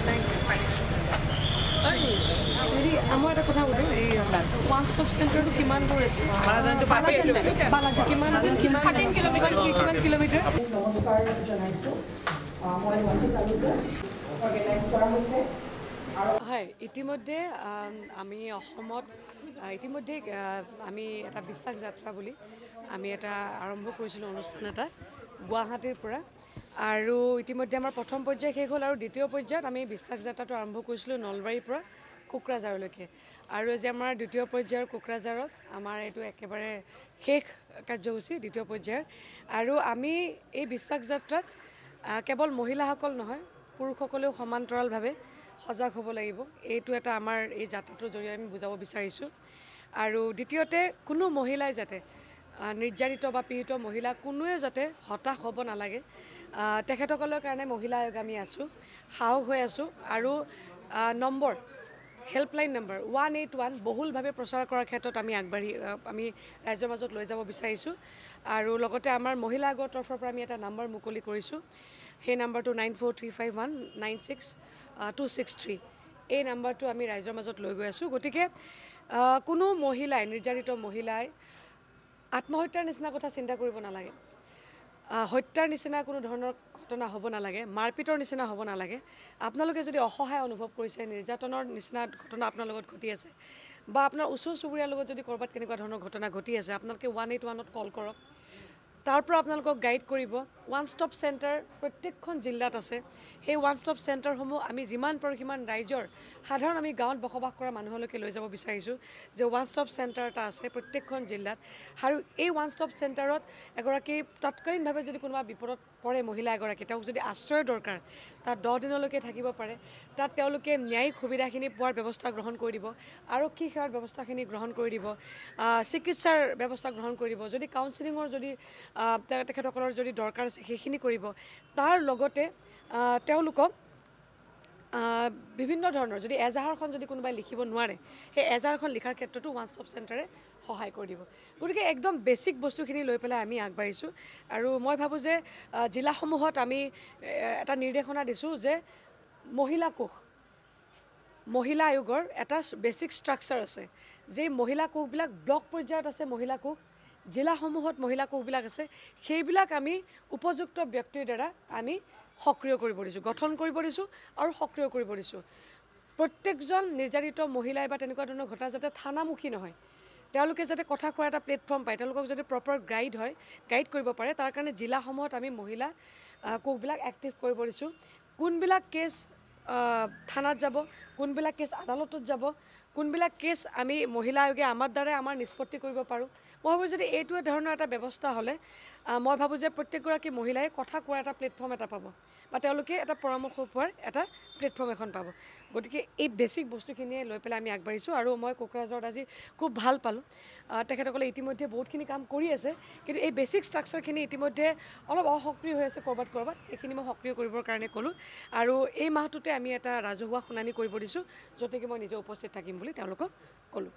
হেৰি মই এটা কথা সুধোঁ এই ওৱান ষ্টপ চেণ্টাৰটো কিমান দূৰ আছে বালাজী কিমান কিলোমিটাৰ নমস্কাৰ জনাইছোঁ মই গুৱাহাটী তালুকত অৰ্গেনাইজ কৰা হৈছে হয় ইতিমধ্যে আমি অসমত ইতিমধ্যে আমি এটা বিশ্বাস যাত্ৰা বুলি আমি এটা আৰম্ভ কৰিছিলোঁ অনুষ্ঠান এটা গুৱাহাটীৰ পৰা আৰু ইতিমধ্যে আমাৰ প্ৰথম পৰ্যায় শেষ হ'ল আৰু দ্বিতীয় পৰ্যায়ত আমি বিশ্বাস যাত্ৰাটো আৰম্ভ কৰিছিলোঁ নলবাৰীৰ পৰা কোকৰাঝাৰলৈকে আৰু আজি আমাৰ দ্বিতীয় পৰ্যায়ৰ কোকৰাঝাৰত আমাৰ এইটো একেবাৰে শেষ কাৰ্যসূচী দ্বিতীয় পৰ্যায়ৰ আৰু আমি এই বিশ্বাস যাত্ৰাত কেৱল মহিলাসকল নহয় পুৰুষসকলেও সমান্তৰালভাৱে সজাগ হ'ব লাগিব এইটো এটা আমাৰ এই যাত্ৰাটোৰ জৰিয়তে আমি বুজাব বিচাৰিছোঁ আৰু দ্বিতীয়তে কোনো মহিলাই যাতে নিৰ্যাতিত বা পীড়িত মহিলা কোনোৱে যাতে হতাশ হ'ব নালাগে তেখেতসকলৰ কাৰণে মহিলা আয়োগ আমি আছোঁ সাহস হৈ আছোঁ আৰু নম্বৰ হেল্পলাইন নম্বৰ 181 বহুলভাৱে প্ৰচাৰ কৰাৰ ক্ষেত্ৰত আমি আমি ৰাইজৰ মাজত লৈ যাব বিচাৰিছোঁ আৰু লগতে আমাৰ মহিলা আয়োগৰ তৰফৰ পৰা আমি এটা নম্বৰ মুকলি কৰিছোঁ সেই নম্বৰটো 9435196263 এই নম্বৰটো আমি ৰাইজৰ মাজত লৈ গৈ আছোঁ গতিকে কোনো মহিলাই নিৰ্যাতিত মহিলাই আত্মহত্যাৰ নিচিনা কথা চিন্তা কৰিব নালাগে হত্যাৰ নিচিনা কোনো ধৰণৰ ঘটনা হ'ব নালাগে মাৰপিটৰ নিচিনা হ'ব নালাগে আপোনালোকে যদি অসহায় অনুভৱ কৰিছে নিৰ্যাতনৰ নিচিনা ঘটনা আপোনাৰ লগত ঘটি আছে বা আপোনাৰ ওচৰ চুবুৰীয়াৰ লগত যদি ক'ৰবাত কেনেকুৱা ধৰণৰ ঘটনা ঘটি আছে আপোনালোকে 181ত কল কৰক তাৰ পৰা আপোনালোকক গাইড কৰিব ওৱান ষ্টপ চেণ্টাৰ প্ৰত্যেকখন জিলাত আছে সেই ওৱান ষ্টপ চেণ্টাৰসমূহ আমি যিমান পাৰোঁ সিমান ৰাইজৰ সাধাৰণ আমি গাঁৱত বসবাস কৰা মানুহলৈকে লৈ যাব বিচাৰিছোঁ যে ওৱান ষ্টপ চেণ্টাৰ এটা আছে প্ৰত্যেকখন জিলাত আৰু এই ওৱান ষ্টপ চেণ্টাৰত এগৰাকী তৎকালীনভাৱে যদি কোনোবা বিপদত পৰে মহিলা এগৰাকী তেওঁক যদি আশ্ৰয়ৰ দৰকাৰ তাত 10 দিনলৈকে থাকিব পাৰে তাত তেওঁলোকে ন্যায়িক সুবিধাখিনি পোৱাৰ ব্যৱস্থা গ্ৰহণ কৰি দিব আৰক্ষী সেৱাৰ ব্যৱস্থাখিনি গ্ৰহণ কৰি দিব চিকিৎসাৰ ব্যৱস্থা গ্ৰহণ কৰি দিব যদি কাউন্সিলিঙৰ যদি তেখেতসকলৰ যদি দৰকাৰ আছে সেইখিনি কৰিব তাৰ লগতে তেওঁলোকক বিভিন্ন ধৰণৰ যদি এজাহাৰখন যদি কোনোবাই লিখিব নোৱাৰে সেই এজাহাৰখন লিখাৰ ক্ষেত্ৰতো ওৱান ষ্টপ চেণ্টাৰে সহায় কৰি দিব গতিকে একদম বেছিক বস্তুখিনি লৈ পেলাই আমি আগবাঢ়িছোঁ আৰু মই ভাবোঁ যে জিলাসমূহত আমি এটা নিৰ্দেশনা দিছোঁ যে মহিলা আয়োগৰ এটা বেছিক ষ্ট্ৰাকচাৰ আছে যে মহিলা কোষবিলাক ব্লক পৰ্যায়ত আছে মহিলা কোষ জিলাসমূহত মহিলা কোষবিলাক আছে সেইবিলাক আমি উপযুক্ত ব্যক্তিৰ দ্বাৰা আমি সক্ৰিয় কৰিব দিছোঁ গঠন কৰিব দিছোঁ আৰু সক্ৰিয় কৰিব দিছোঁ প্ৰত্যেকজন নিৰ্যাতিত মহিলাই বা তেনেকুৱা ধৰণৰ ঘটনা যাতে থানামুখী নহয় তেওঁলোকে যাতে কথা কোৱাৰ এটা প্লেটফৰ্ম পায় তেওঁলোকক যাতে প্ৰপাৰ গাইড কৰিব পাৰে তাৰ কাৰণে জিলাসমূহত আমি মহিলা কোষবিলাক এক্টিভ কৰিব দিছোঁ কোনবিলাক কেছ থানাত যাব কোনবিলাক কেছ আদালতত যাব কোনবিলাক কেছ আমি মহিলা আয়োগে আমাৰ দ্বাৰাই আমাৰ নিষ্পত্তি কৰিব পাৰোঁ মই ভাবোঁ যদি এইটো ধৰণৰ এটা ব্যৱস্থা হ'লে মই ভাবোঁ যে প্ৰত্যেকগৰাকী মহিলাই কথা কোৱাৰ এটা প্লেটফৰ্ম এটা পাব বা তেওঁলোকে এটা পৰামৰ্শ পোৱাৰ এটা প্লেটফৰ্ম এখন পাব গতিকে এই বেছিক বস্তুখিনিয়ে লৈ পেলাই আমি আগবাঢ়িছোঁ আৰু মই কোকৰাঝাৰত আজি খুব ভাল পালোঁ তেখেতসকলে ইতিমধ্যে বহুতখিনি কাম কৰি আছে কিন্তু এই বেছিক ষ্ট্ৰাকচাৰখিনি ইতিমধ্যে অলপ অসক্ৰিয় হৈ আছে ক'ৰবাত সেইখিনি মই সক্ৰিয় কৰিবৰ কাৰণে ক'লোঁ আৰু এই মাহটোতে আমি এটা ৰাজহুৱা শুনানি কৰিব দিছোঁ য'তেকি মই নিজে উপস্থিত থাকিম বুলি তেওঁলোকক ক'লোঁ